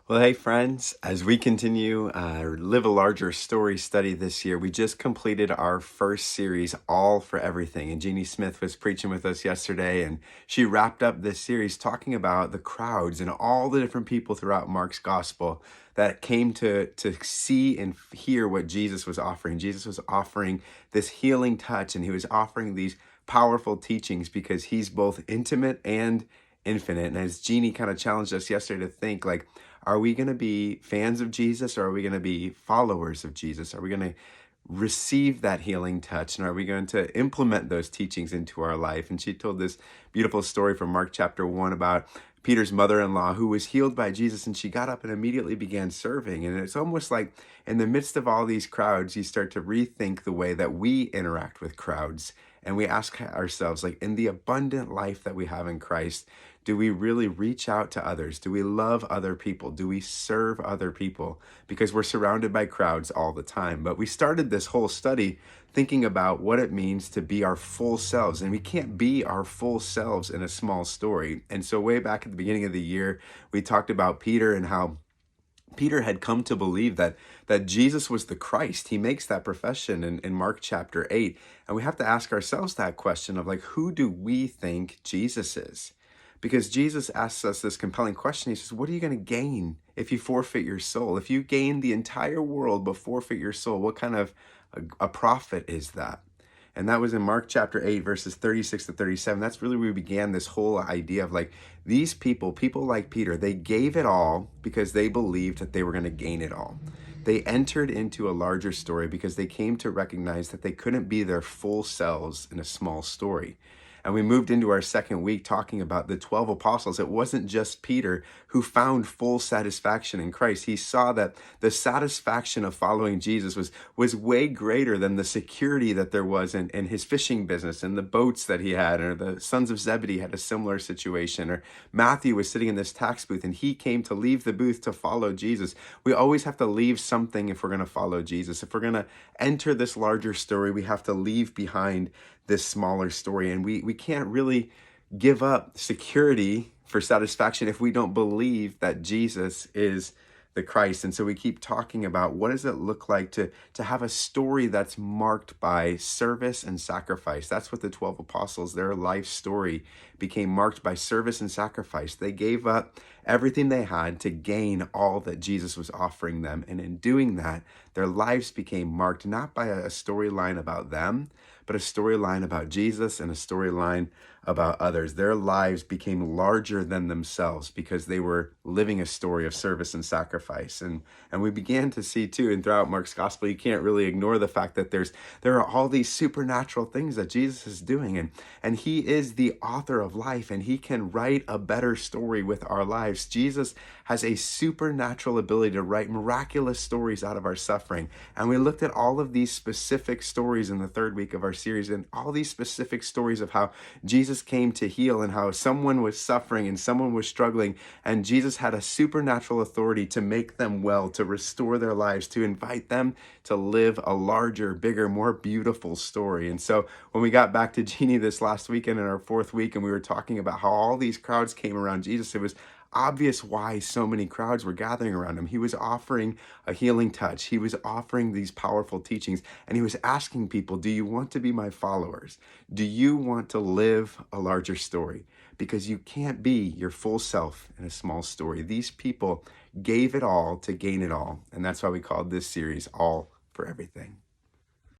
Well, hey, friends, as we continue Live a Larger Story study this year, we just completed our first series, All for Everything. And Jeannie Smith was preaching with us yesterday, and she wrapped up this series talking about the crowds and all the different people throughout Mark's gospel that came to see and hear what Jesus was offering. Jesus was offering this healing touch, and he was offering these powerful teachings because he's both intimate and infinite. And as Jeannie kind of challenged us yesterday to think, like, are we going to be fans of Jesus, or are we going to be followers of Jesus? Are we going to receive that healing touch, and are we going to implement those teachings into our life? And she told this beautiful story from Mark chapter 1 about Peter's mother-in-law who was healed by Jesus, and she got up and immediately began serving. And it's almost like in the midst of all these crowds, you start to rethink the way that we interact with crowds. And we ask ourselves, like, in the abundant life that we have in Christ, do we really reach out to others? Do we love other people? Do we serve other people? Because we're surrounded by crowds all the time. But we started this whole study thinking about what it means to be our full selves. And we can't be our full selves in a small story. And so way back at the beginning of the year, we talked about Peter and how Peter had come to believe that Jesus was the Christ. He makes that profession in Mark chapter 8. And we have to ask ourselves that question of, like, who do we think Jesus is? Because Jesus asks us this compelling question. He says, what are you going to gain if you forfeit your soul? If you gain the entire world but forfeit your soul, what kind of a profit is that? And that was in Mark chapter 8, verses 36 to 37. That's really where we began this whole idea of, like, these people like Peter, they gave it all because they believed that they were going to gain it all. They entered into a larger story because they came to recognize that they couldn't be their full selves in a small story. And we moved into our second week talking about the 12 apostles. It wasn't just Peter who found full satisfaction in Christ. He saw that the satisfaction of following Jesus was way greater than the security that there was in his fishing business and the boats that he had. Or the sons of Zebedee had a similar situation. Or Matthew was sitting in this tax booth and he came to leave the booth to follow Jesus. We always have to leave something if we're going to follow Jesus. If we're going to enter this larger story, we have to leave behind this smaller story. And we can't really give up security for satisfaction if we don't believe that Jesus is the Christ. And so we keep talking about, what does it look like to have a story that's marked by service and sacrifice? That's what the 12 apostles, their life story became marked by service and sacrifice. They gave up everything they had to gain all that Jesus was offering them. And in doing that, their lives became marked not by a storyline about them, but a storyline about Jesus and a storyline about others. Their lives became larger than themselves because they were living a story of service and sacrifice. And we began to see too, and throughout Mark's gospel, you can't really ignore the fact that there are all these supernatural things that Jesus is doing. And he is the author of life, and he can write a better story with our lives. Jesus has a supernatural ability to write miraculous stories out of our suffering. And we looked at all of these specific stories in the third week of our series, and all these specific stories of how Jesus came to heal and how someone was suffering and someone was struggling, and Jesus had a supernatural authority to make them well, to restore their lives, to invite them to live a larger, bigger, more beautiful story. And so when we got back to Jeannie this last weekend in our fourth week, and we were talking about how all these crowds came around Jesus, it was obvious why so many crowds were gathering around him. He was offering a healing touch. He was offering these powerful teachings, and he was asking people, do you want to be my followers? Do you want to live a larger story? Because you can't be your full self in a small story. These people gave it all to gain it all. And that's why we called this series All for Everything.